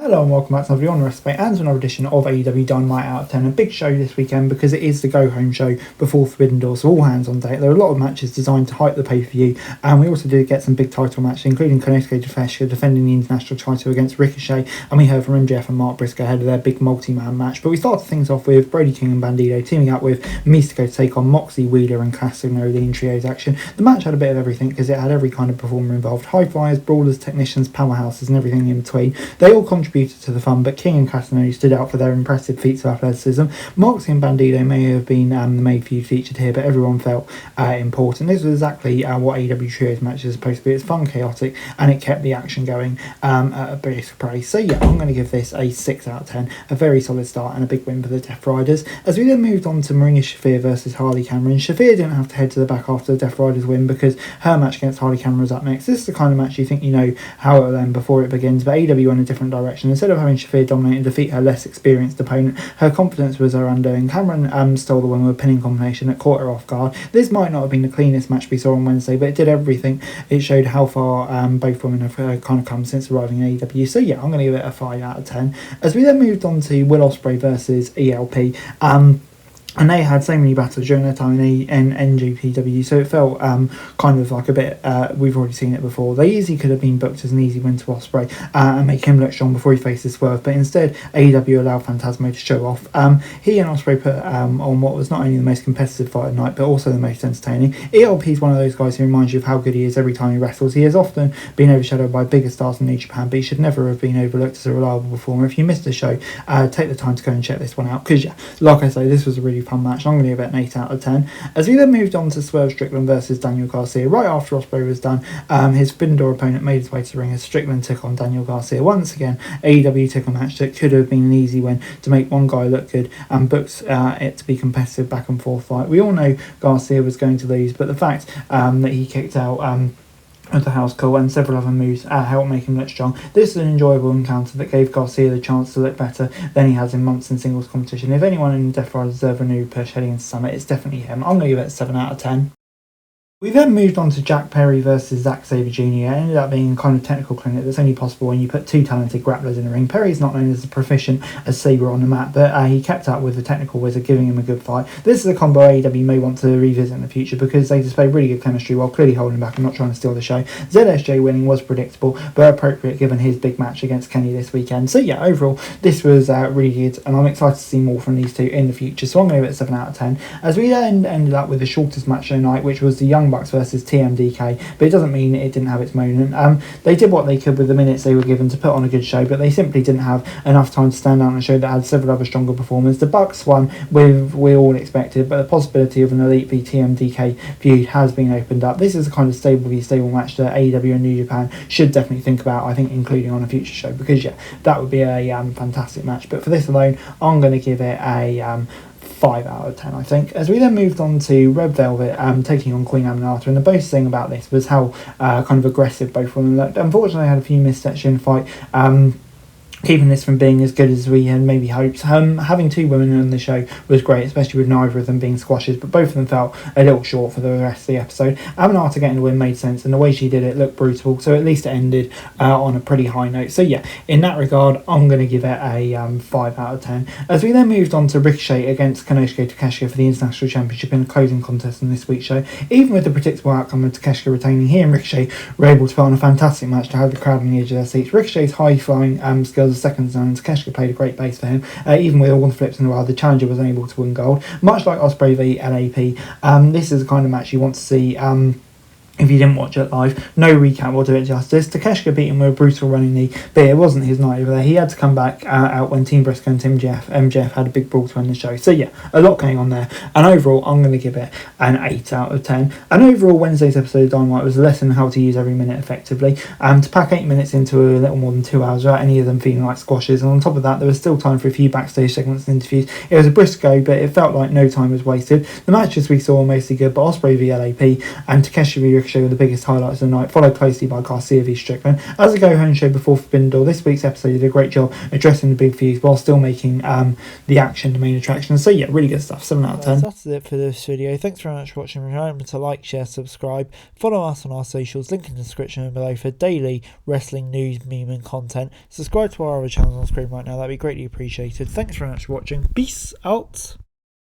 Hello and welcome back to another On Wrestling and to another edition of AEW Dynamite Out of 10. A big show this weekend because it is the go-home show before Forbiddendoor, so all hands on deck. There are a lot of matches designed to hype the pay-per-view, and we also did get some big title matches, including AEWDynamite defending the international title against Ricochet, and we heard from MJF and Mark Briscoe ahead of their big multi-man match. But we started things off with Brody King and Bandido teaming up with Mystico to take on Moxley, Wheeler and Castagnoli in trios action. The match had a bit of everything because it had every kind of performer involved: high flyers, brawlers, technicians, powerhouses and everything in between. They all contributed to the fun, but King and Castagnoli stood out for their impressive feats of athleticism. Moxley and Bandido may have been the main few featured here, but everyone felt important. This was exactly what AEW Trios matches is supposed to be. It's fun, chaotic, and it kept the action going at a brisk pace. So yeah, I'm going to give this a 6 out of 10. A very solid start and a big win for the Death Riders. As we then moved on to Marina Shafir versus Harley Cameron, Shafir didn't have to head to the back after the Death Riders win because her match against Harley Cameron was up next. This is the kind of match you think you know how it will end before it begins, but AEW went a different direction. Instead of having Shafir dominate and defeat her less experienced opponent, her confidence was her undoing. Cameron stole the win with a pinning combination that caught her off guard. This might not have been the cleanest match we saw on Wednesday, but it did everything. It showed how far both women have kind of come since arriving in AEW. So yeah, I'm going to give it a 5 out of 10. As we then moved on to Will Ospreay versus ELP, and they had so many battles during their time in NJPW, so it felt kind of like a bit, we've already seen it before. They easily could have been booked as an easy win to Ospreay and make him look strong before he faces Swerve, but instead AEW allowed Phantasmo to show off. He and Ospreay put on what was not only the most competitive fight of the night, but also the most entertaining. ELP is one of those guys who reminds you of how good he is every time he wrestles. He has often been overshadowed by bigger stars in New Japan, but he should never have been overlooked as a reliable performer. If you missed the show, take the time to go and check this one out, because yeah, like I say, this was a really fun match. I'm going to give it an 8 out of 10. As we then moved on to Swerve Strickland versus Daniel Garcia, right after Ospreay was done, his Forbiddendoor opponent made his way to the ring as Strickland took on Daniel Garcia. Once again, AEW took a match that could have been an easy win to make one guy look good and booked it to be competitive back and forth fight. We all know Garcia was going to lose, but the fact that he kicked out with the house call and several other moves helped make him look strong. This is an enjoyable encounter that gave Garcia the chance to look better than he has in months in singles competition. If anyone in Death Riders deserve a new push heading into Summit, it's definitely him. I'm going to give it a 7 out of 10. We then moved on to Jack Perry versus Zack Sabre Jr. It ended up being a kind of technical clinic that's only possible when you put two talented grapplers in the ring. Perry's not known as proficient as Sabre on the mat, but he kept up with the technical wizard, giving him a good fight. This is a combo AEW may want to revisit in the future because they display really good chemistry while clearly holding back and not trying to steal the show. ZSJ winning was predictable, but appropriate given his big match against Kenny this weekend. So yeah, overall, this was really good, and I'm excited to see more from these two in the future. So I'm going to give it a 7 out of 10. As we then ended up with the shortest match of the night, which was the Young Bucks versus TMDK, but it doesn't mean it didn't have its moment. They did what they could with the minutes they were given to put on a good show, but they simply didn't have enough time to stand out on a show that had several other stronger performers. The Bucks won with we all expected, but the possibility of an Elite v TMDK feud has been opened up. This is a kind of stable match that AEW and New Japan should definitely think about, I think, including on a future show, because yeah, that would be a fantastic match. But for this alone, I'm going to give it a 5 out of 10, I think. As we then moved on to Red Velvet taking on Queen Aminata, and the boast thing about this was how kind of aggressive both women looked. Unfortunately, I had a few missteps in the fight, keeping this from being as good as we had maybe hoped. Having two women on the show was great, especially with neither of them being squashes, but both of them felt a little short for the rest of the episode. Aminata getting the win made sense, and the way she did it looked brutal, so at least it ended on a pretty high note. So yeah, in that regard, I'm going to give it a 5 out of 10. As we then moved on to Ricochet against Konosuke Takeshita for the International Championship in a closing contest in this week's show, even with the predictable outcome of Takeshita retaining, he and Ricochet were able to put on a fantastic match to have the crowd on the edge of their seats. Ricochet's high-flying skills as second zone, and Takeshita played a great base for him. Even with all the flips in the world, the challenger was unable to win gold. Much like Ospreay v LAP, this is the kind of match you want to see if you didn't watch it live. No recap will do it justice. Takeshita beat him with a brutal running knee, but it wasn't his night over there. He had to come back out when Team Briscoe and MJF had a big brawl to end the show. So yeah, a lot going on there. And overall, I'm going to give it an 8 out of 10. And overall, Wednesday's episode of Dynamite was a lesson on how to use every minute effectively. To pack 8 minutes into a little more than 2 hours without any of them feeling like squashes. And on top of that, there was still time for a few backstage segments and interviews. It was a brisk go, but it felt like no time was wasted. The matches we saw were mostly good, but Ospreay v LAP and Takeshita v Ricochet with the biggest highlights of the night, followed closely by Garcia v Strickland. As a go-home show before Forbidden Door, this week's episode did a great job addressing the big feuds while still making the action the main attraction. So yeah, really good stuff. 7 out of 10. That's it for this video. Thanks very much for watching. Remember to like, share, subscribe, follow us on our socials, link in the description below for daily wrestling news, meme and content. Subscribe to our other channels on screen right now, that'd be greatly appreciated. Thanks very much for watching. Peace out.